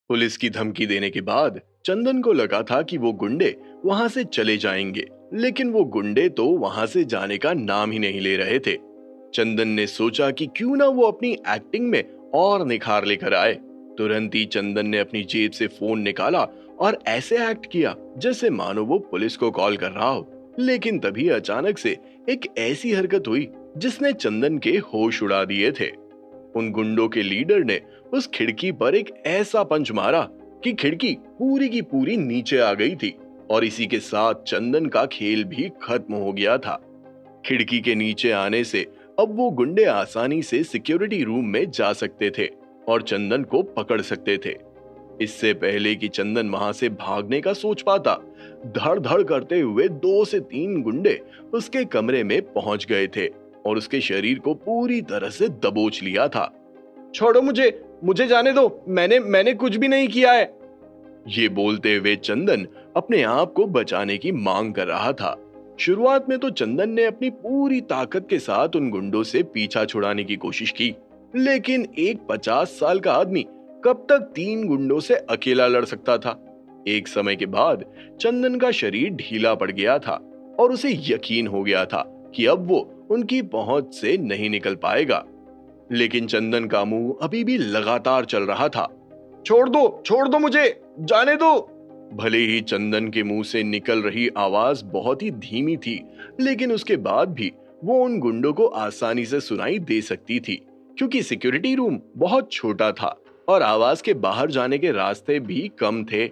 Police की धमकी देने के बाद चंदन को लगा था कि वो गुंडे वहां से चले जाएंगे, लेकिन वो गुंडे तो वहां से जाने का नाम ही नहीं ले रहे थे। चंदन ने सोचा कि क्यों ना वो अपनी एक्टिंग में और निखार लेकर आए। तुरंत ही चंदन ने अपनी जेब से फोन निकाला और ऐसे एक्ट किया जैसे मानो वो पुलिस को कॉल कर रहा हो। लेकिन तभी अचानक से एक ऐसी हरकत हुई जिसने चंदन के होश उड़ा दिए थे। उन गुंडों के लीडर ने उस खिड़की पर एक ऐसा पंच मारा कि खिड़की पूरी की पूरी नीचे आ गई थी और इसी के साथ चंदन का खेल भी खत्म हो गया था। खिड़की के नीचे आने से अब वो गुंडे आसानी से सिक्योरिटी रूम में जा सकते थे और चंदन को पकड़ सकते थे। इससे पहले कि चंदन वहां से भागने का सोच पाता, धड़ धड़ करते हुए 2 से 3 गुंडे उसके कमरे में पहुंच गए थे और उसके शरीर को पूरी तरह से दबोच लिया था। छोड़ो मुझे, मुझे जाने दो, मैंने कुछ भी नहीं किया है। ये बोलते हुए चंदन अपने आप को बचाने की मांग कर रहा था। शुरुआत में तो चंदन ने अपनी पूरी ताकत के साथ उन गुंडों से पीछा छुड़ाने की कोशिश की, लेकिन एक 50 साल का आदमी कब तक 3 गुंडों से अकेला लड़ सकता था। एक समय के बाद चंदन का शरीर ढीला पड़ गया था और उसे यकीन हो गया था कि अब वो उनकी पहुंच से नहीं निकल पाएगा। लेकिन चंदन का मुंह अभी भी लगातार चल रहा था। छोड़ दो मुझे, जाने दो। भले ही चंदन के मुंह से निकल रही आवाज बहुत ही धीमी थी, लेकिन उसके बाद भी वो उन गुंडों को आसानी से सुनाई दे सकती थी, क्योंकि सिक्योरिटी रूम बहुत छोटा था और आवाज के बाहर जाने के रास्ते भी कम थे।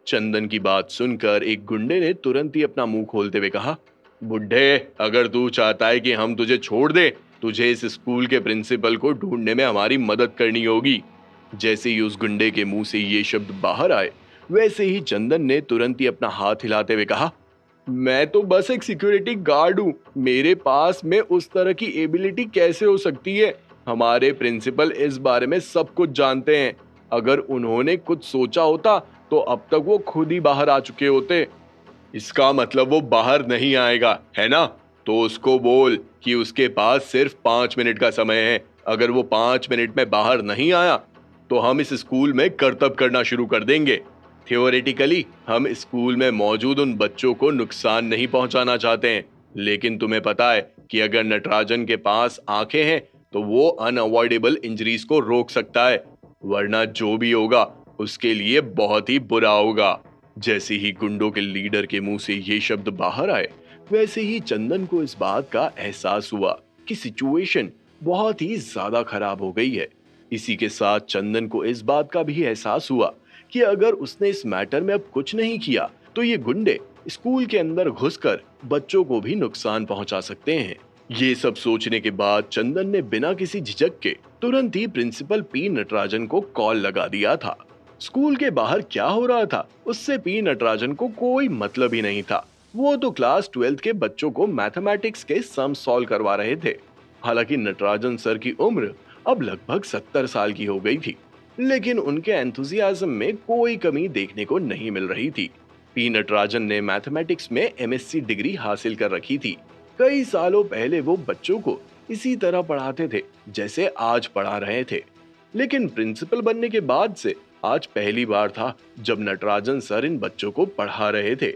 चंदन की बात सुनकर एक गुंडे ने तुरंत ही अपना मुंह खोलते हुए कहा, बुड्ढे, अगर तू चाहता है कि हम तुझे छोड़ दे, तुझे इस स्कूल के प्रिंसिपल को ढूंढने में हमारी मदद करनी होगी। जैसे ही उस गुंडे के मुंह से ये शब्द बाहर आए, वैसे ही चंदन ने तुरंत ही अपना हाथ हिलाते हुए कहा, मैं तो बस एक सिक्योरिटी गार्ड हूँ, मेरे पास में उस तरह की एबिलिटी कैसे हो सकती है? हमारे प्रिंसिपल इस बारे में सब कुछ जानते हैं। अगर उन्होंने कुछ सोचा होता तो अब तक वो खुद ही बाहर आ चुके होते। इसका मतलब वो बाहर नहीं आएगा, है ना? तो उसको बोल कि उसके पास सिर्फ 5 मिनट का समय है। अगर वो 5 मिनट में बाहर नहीं आया तो हम इस स्कूल में करतब करना शुरू कर देंगे। थियोरेटिकली हम स्कूल में मौजूद उन बच्चों को नुकसान नहीं पहुंचाना चाहते हैं, लेकिन तुम्हें पता है कि अगर नटराजन के पास आंखें हैं तो वो अनअवॉइडेबल इंजरीज को रोक सकता है, वरना जो भी होगा उसके लिए बहुत ही बुरा होगा। जैसे ही गुंडों के लीडर के मुंह से ये शब्द बाहर आए, वैसे ही चंदन को इस बात का एहसास हुआ कि सिचुएशन बहुत ही ज्यादा खराब हो गई है। इसी के साथ चंदन को इस बात का भी एहसास हुआ कि अगर उसने इस मैटर में अब कुछ नहीं किया तो ये गुंडे स्कूल के अंदर घुसकर बच्चों को भी नुकसान पहुंचा सकते हैं। ये सब सोचने के बाद चंदन ने बिना किसी झिझक के तुरंत ही प्रिंसिपल पी नटराजन को कॉल लगा दिया था। स्कूल के बाहर क्या हो रहा था उससे पी नटराजन को कोई मतलब ही नहीं था। वो तो क्लास 12th के बच्चों को मैथमेटिक्स के सम सॉल्व करवा रहे थे। हालांकि नटराजन सर की उम्र अब लगभग 70 साल की हो गई थी, लेकिन उनके एंथुजियाज्म में कोई कमी देखने को नहीं मिल रही थी। पी नटराजन ने मैथमेटिक्स में एमएससी डिग्री हासिल कर रखी थी। कई सालों पहले वो बच्चों को इसी तरह पढ़ाते थे जैसे आज पढ़ा रहे थे। लेकिन प्रिंसिपल बनने के बाद से आज पहली बार था जब नटराजन सर इन बच्चों को पढ़ा रहे थे,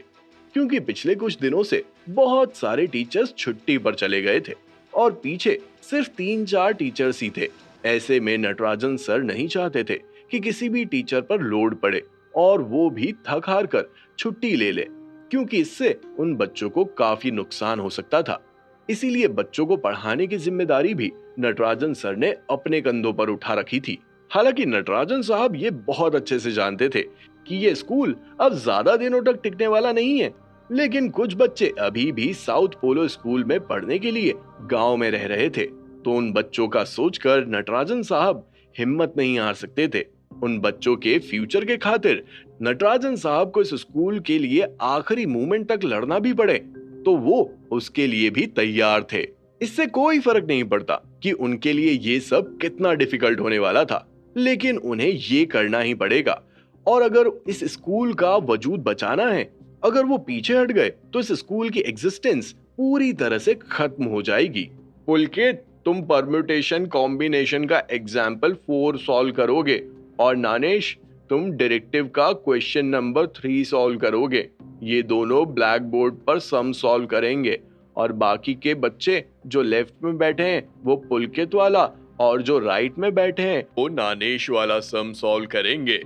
क्योंकि पिछले कुछ दिनों से बहुत सारे टीचर्स छुट्टी पर चले गए थे और पीछे सिर्फ 3-4 टीचर्स ही थे। ऐसे में नटराजन सर नहीं चाहते थे कि किसी भी टीचर पर लोड पड़े और वो भी थक हार कर छुट्टी ले ले, क्योंकि इससे उन बच्चों को काफी नुकसान हो सकता था। इसीलिए बच्चों को पढ़ाने की जिम्मेदारी भी नटराजन सर ने अपने कंधों पर उठा रखी थी। हालांकि नटराजन साहब ये बहुत अच्छे से जानते थे कि ये स्कूल अब ज्यादा दिनों तक टिकने वाला नहीं है, लेकिन कुछ बच्चे अभी भी साउथ पोलो स्कूल में पढ़ने के लिए गांव में रह रहे थे। तो उन बच्चों का सोचकर नटराजन साहब हिम्मत नहीं हार सकते थे। उन बच्चों के फ्यूचर के खातिर नटराजन साहब को इस स्कूल के लिए आखिरी मोमेंट तक लड़ना भी पड़े तो वो उसके लिए भी तैयार थे। इससे कोई फर्क नहीं पड़ता कि उनके लिए ये सब कितना डिफिकल्ट होने वाला था, लेकिन उन्हें ये करना ही पड़ेगा। और अगर इस स्कूल का वजूद बचाना है, अगर वो पीछे हट गए तो इस स्कूल की एग्जिस्टेंस पूरी तरह से खत्म हो जाएगी। पुलकित, तुम परम्यूटेशन कॉम्बिनेशन का एग्जाम्पल 4 सॉल्व करोगे और नानेश, तुम डायरेक्टिव का क्वेश्चन नंबर 3 सॉल्व करोगे, ये दोनों ब्लैक बोर्ड पर सम सॉल्व करेंगे और बाकी के बच्चे जो लेफ्ट में बैठे हैं वो पुलकित वाला और जो राइट में बैठे हैं वो नानेश वाला सम सॉल्व करेंगे।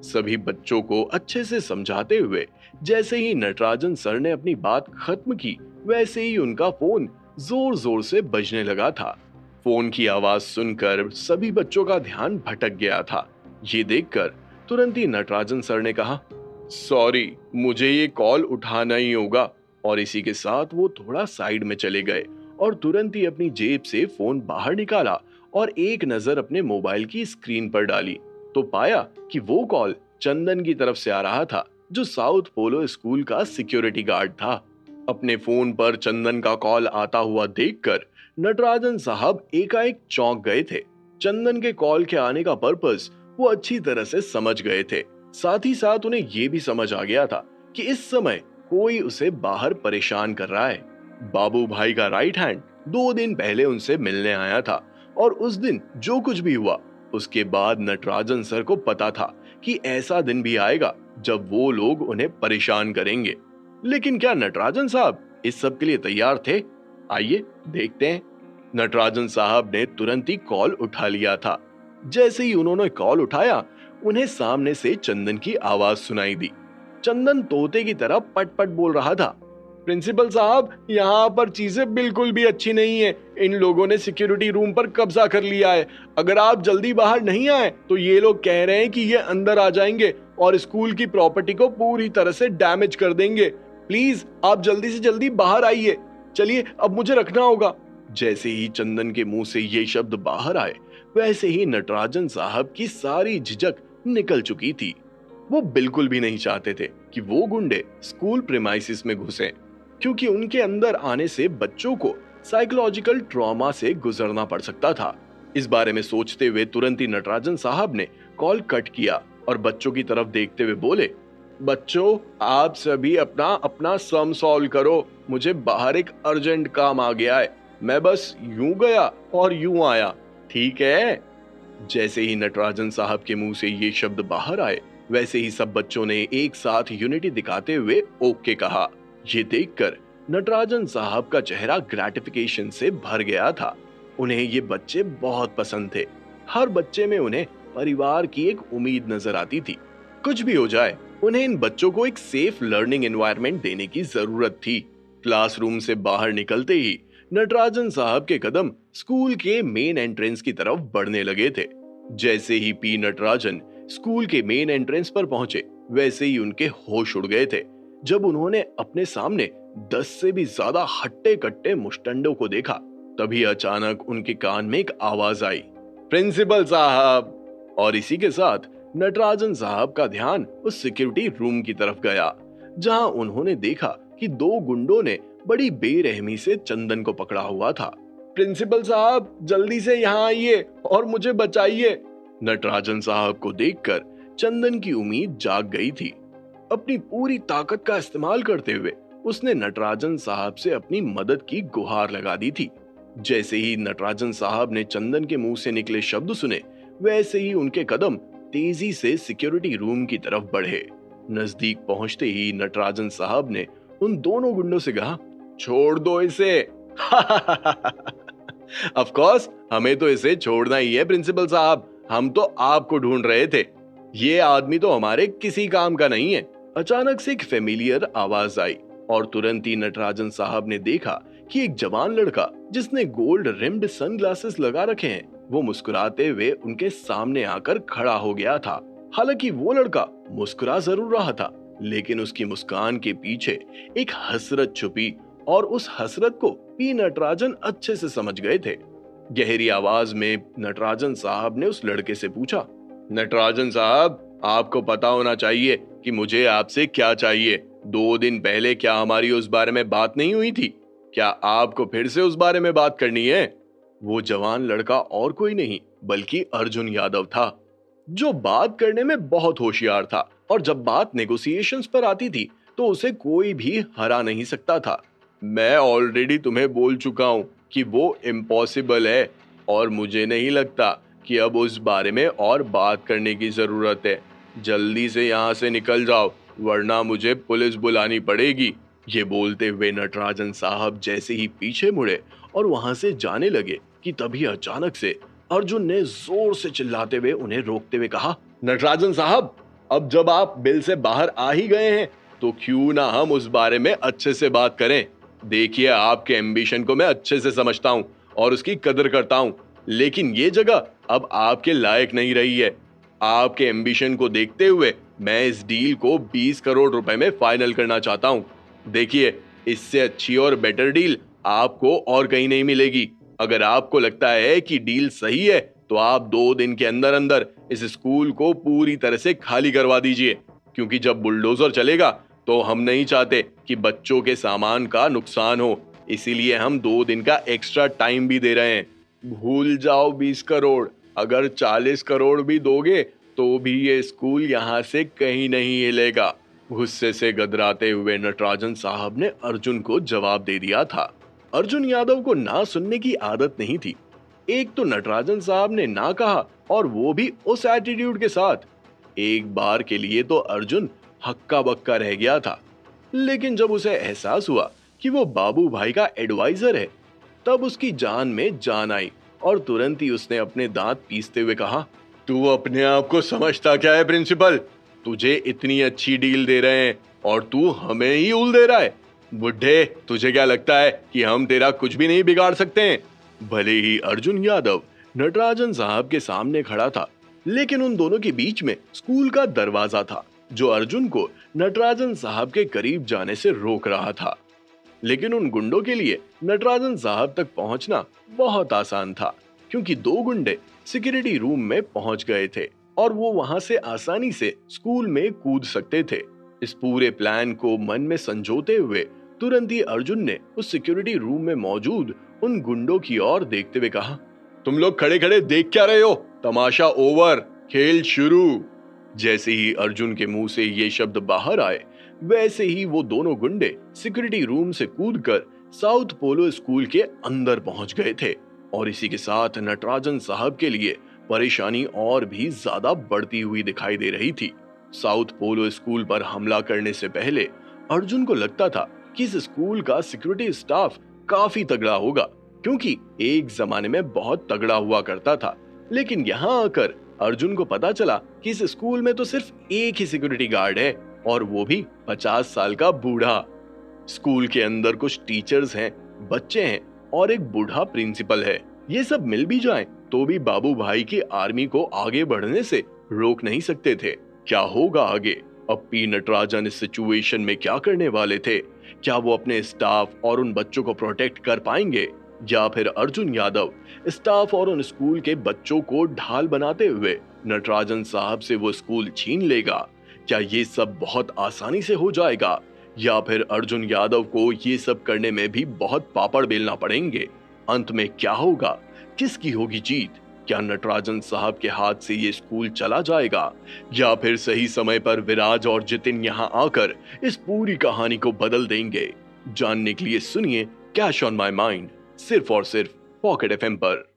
सभी बच्चों को अच्छे से समझाते हुए जैसे ही नटराजन सर ने अपनी बात खत्म की, वैसे ही उनका फोन जोर जोर से बजने लगा था। फोन की आवाज सुनकर सभी बच्चों का ध्यान भटक गया था। ये देखकर तुरंत ही नटराजन सर ने कहा, सॉरी, मुझे ये कॉल उठाना ही होगा। और इसी के साथ वो थोड़ा साइड में चले गए और तुरंत ही अपनी जेब से फोन बाहर निकाला और एक नजर अपने मोबाइल की स्क्रीन पर डाली तो पाया कि वो कॉल चंदन की तरफ से आ रहा था, जो साउथ पोलो स्कूल का सिक्योरिटी गार्ड था। अपने फोन पर चंदन का कॉल आता हुआ देखकर नटराजन साहब एकाएक चौंक गए थे। चंदन के कॉल के आने का पर्पस वो अच्छी तरह से समझ गए थे। साथ ही साथ उन्हें ये भी समझ आ गया था कि इस समय कोई उसे बाहर परेशान कर रहा है। बाबू भाई का राइट हैंड 2 दिन पहले उनसे मिलने आया था और उस दिन जो कुछ भी हुआ उसके बाद नटराजन सर को पता था कि ऐसा दिन भी आएगा जब वो लोग उन्हें परेशान करेंगे। लेकिन क्या नटराजन साहब इस सब के लिए तैयार थे? आइए देखते हैं। नटराजन साहब ने तुरंत ही कॉल उठा लिया था। जैसे ही उन्होंने कॉल उठाया, उन्हें सामने से चंदन की आवाज सुनाई दी। चंदन तोते की तरह पट पट बोल रहा था, प्रिंसिपल साहब, यहाँ पर चीजें बिल्कुल भी अच्छी नहीं है। इन लोगों ने सिक्योरिटी रूम पर कब्जा कर लिया है। अगर आप जल्दी बाहर नहीं आए तो ये लोग कह रहे हैं कि ये अंदर आ जाएंगे और स्कूल की प्रॉपर्टी को पूरी तरह से डैमेज कर देंगे। प्लीज आप जल्दी से जल्दी बाहर आइए। चलिए, अब मुझे रखना होगा। जैसे ही चंदन के मुंह से ये शब्द बाहर आए, वैसे ही नटराजन साहब की सारी झिझक निकल चुकी थी। वो बिल्कुल भी नहीं चाहते थे कि वो गुंडे स्कूल प्रीमाइसिस में घुसे, क्योंकि उनके अंदर आने से बच्चों को साइकोलॉजिकल ट्रॉमा से गुजरना पड़ सकता था। इस बारे में सोचते हुए तुरंत ही नटराजन साहब ने कॉल कट किया और बच्चों की तरफ देखते हुए बोले, बच्चों, आप सभी अपना अपना सम सॉल्व करो। मुझे बाहर एक अर्जेंट काम आ गया है। मैं बस यूं गया और यूं आया, ठीक है? जैसे ही नटराजन साहब के मुंह से ये शब्द बाहर आए, वैसे ही सब बच्चों ने एक साथ यूनिटी दिखाते हुए ओके कहा। ये देखकर नटराजन साहब का चेहरा ग्रेटिफिकेशन से भर गया था। उन्हें ये बच्चे बहुत पसंद थे। हर बच्चे में उन्हें परिवार की एक उम्मीद नजर आती थी। कुछ भी हो जाए, उन्हें इन बच्चों को एक सेफ लर्निंग एनवायरनमेंट देने की जरूरत थी। क्लासरूम से बाहर निकलते ही नटराजन साहब के कदम स्कूल के मेन एंट्रेंस की तरफ बढ़ने लगे थे। जैसे ही पी नटराजन स्कूल के मेन एंट्रेंस पर पहुंचे, वैसे ही उनके होश उड़ गए थे जब उन्होंने अपने सामने 10 से भी ज्यादा हट्टे कट्टे मुस्टंडों को देखा। तभी अचानक उनके कान में एक आवाज आई, प्रिंसिपल साहब। और इसी के साथ नटराजन साहब का ध्यान उस सिक्योरिटी रूम की तरफ गया, जहां उन्होंने देखा कि 2 गुंडों ने बड़ी बेरहमी से चंदन को पकड़ा हुआ था। प्रिंसिपल साहब, जल्दी से यहाँ आइए और मुझे बचाइए। नटराजन साहब को देखकर चंदन की उम्मीद जाग गई थी। अपनी पूरी ताकत का इस्तेमाल करते हुए उसने नटराजन साहब से अपनी मदद की गुहार लगा दी थी। जैसे ही नटराजन साहब ने चंदन के मुंह से निकले शब्द सुने, वैसे ही उनके कदम तेजी से सिक्योरिटी रूम की तरफ बढ़े। नजदीक पहुंचते ही नटराजन साहब ने उन दोनों गुंडों से कहा, छोड़ दो इसे। ऑफ कोर्स, हमें तो इसे छोड़ना ही है प्रिंसिपल साहब। हम तो आपको ढूंढ रहे थे। ये आदमी तो हमारे किसी काम का नहीं है। अचानक से एक फेमिलियर आवाज आई और तुरंत ही नटराजन साहब ने देखा कि एक जवान लड़का जिसने गोल्ड रिम्ड सनग्लासेस लगा रखे हैं, वो मुस्कुराते हुए उनके सामने आकर खड़ा हो गया था। हालांकि वो लड़का मुस्कुरा जरूर रहा था, लेकिन उसकी मुस्कान के पीछे एक हसरत छुपी और उस हसरत को पी नटराजन अच्छे से समझ गए थे। गहरी आवाज में नटराजन साहब ने उस लड़के से पूछा, नटराजन साहब, आपको पता होना चाहिए कि मुझे आपसे क्या चाहिए। 2 दिन पहले क्या हमारी उस बारे में बात नहीं हुई थी? क्या आपको फिर से उस बारे में बात करनी है? वो जवान लड़का और कोई नहीं बल्कि अर्जुन यादव था, जो बात करने में बहुत होशियार था और जब बात नेगोशिएशंस पर आती थी तो उसे कोई भी हरा नहीं सकता था। मैं ऑलरेडी तुम्हें बोल चुका हूं कि वो इम्पॉसिबल है और मुझे नहीं लगता कि अब उस बारे में और बात करने की जरूरत है। जल्दी से यहाँ से निकल जाओ, वरना मुझे पुलिस बुलानी पड़ेगी। ये बोलते हुए नटराजन साहब जैसे ही पीछे मुड़े और वहां से जाने लगे कि तभी अचानक से अर्जुन ने जोर से चिल्लाते हुए उन्हें रोकते हुए कहा, नटराजन साहब, अब जब आप बिल से बाहर आ ही गए हैं तो क्यों ना हम उस बारे में अच्छे से बात करें। देखिए, आपके एम्बिशन को मैं अच्छे से समझता हूँ और उसकी कदर करता हूँ, लेकिन ये जगह अब आपके लायक नहीं रही है। आपके एम्बिशन को देखते हुए मैं इस डील को 20 करोड़ रुपए में फाइनल करना चाहता हूँ। देखिए, इससे अच्छी और बेटर डील आपको और कहीं नहीं मिलेगी। अगर आपको लगता है कि डील सही है तो आप 2 दिन के अंदर अंदर इस स्कूल को पूरी तरह से खाली करवा दीजिए, क्योंकि जब बुलडोजर चलेगा तो हम नहीं चाहते कि बच्चों के सामान का नुकसान हो। इसीलिए हम 2 दिन का एक्स्ट्रा टाइम भी दे रहे हैं। भूल जाओ 20 करोड़, अगर 40 करोड़ भी दोगे तो भी ये स्कूल यहाँ से कहीं नहीं हिलेगा। गुस्से से गदराते हुए नटराजन साहब ने अर्जुन को जवाब दे दिया था। अर्जुन यादव को ना सुनने की आदत नहीं थी। एक तो नटराजन साहब ने ना कहा और वो भी उस एटीट्यूड के साथ। एक बार के लिए तो अर्जुन हक्का बक्का रह गया था, लेकिन जब उसे एहसास हुआ कि वो बाबू भाई का एडवाइजर है, तब उसकी जान में जान आई और तुरंत ही उसने अपने दांत पीसते हुए कहा, तू अपने आप को समझता क्या है प्रिंसिपल? तुझे इतनी अच्छी डील दे रहे हैं और तू हमें ही ऊल दे रहा है। बुड्ढे, तुझे क्या लगता है कि हम तेरा कुछ भी नहीं बिगाड़ सकते हैं? भले ही अर्जुन यादव नटराजन साहब के सामने खड़ा था, लेकिन उन दोनों के बीच में स्कूल का दरवाजा था जो अर्जुन को नटराजन साहब के करीब जाने से रोक रहा था। लेकिन उन गुंडों के लिए नटराजन साहब तक पहुंचना बहुत आसान था, क्योंकि 2 गुंडे सिक्योरिटी रूम में पहुंच गए थे और वो वहां से आसानी से स्कूल में कूद सकते थे। इस पूरे प्लान को मन में संजोते हुए तुरंत ही अर्जुन ने उस सिक्योरिटी रूम में मौजूद उन गुंडों की ओर देखते हुए कहा, तुम लोग खड़े खड़े देख क्या रहे हो? तमाशा ओवर, खेल शुरू। जैसे ही अर्जुन के मुंह से ये शब्द बाहर आए, वैसे ही वो दोनों गुंडे सिक्योरिटी रूम से कूदकर साउथ पोलो स्कूल के अंदर पहुंच गए थे। और इसी के साथ नटराजन साहब के लिए परेशानी और भी ज्यादा बढ़ती हुई दिखाई दे रही थी। साउथ पोलो स्कूल पर हमला करने से पहले अर्जुन को लगता था कि इस स्कूल का सिक्योरिटी स्टाफ काफी तगड़ा होगा, क्योंकि एक जमाने में बहुत तगड़ा हुआ करता था। लेकिन यहाँ आकर अर्जुन को पता चला कि इस स्कूल में तो सिर्फ एक ही सिक्योरिटी गार्ड है, और वो भी 50 साल का बूढ़ा। स्कूल के अंदर कुछ टीचर्स हैं, बच्चे हैं और एक बूढ़ा प्रिंसिपल है। ये सब मिल भी जाएं तो भी बाबू भाई की आर्मी को आगे बढ़ने से रोक नहीं सकते थे। क्या होगा आगे? अब पी नटराजन इस सिचुएशन में क्या करने वाले थे? क्या वो अपने स्टाफ और उन बच्चों को प्रोटेक्ट कर पाएंगे, या फिर अर्जुन यादव स्टाफ और उन स्कूल के बच्चों को ढाल बनाते हुए नटराजन साहब से वो स्कूल छीन लेगा? क्या ये सब बहुत आसानी से हो जाएगा, या फिर अर्जुन यादव को ये सब करने में भी बहुत पापड़ बेलना पड़ेंगे? अंत में क्या होगा? किसकी होगी जीत? क्या नटराजन साहब के हाथ से ये स्कूल चला जाएगा, या फिर सही समय पर विराज और जितिन यहाँ आकर इस पूरी कहानी को बदल देंगे? जानने के लिए सुनिए कैश ऑन माई माइंड, सिर्फ और सिर्फ पॉकेट एफएम पर।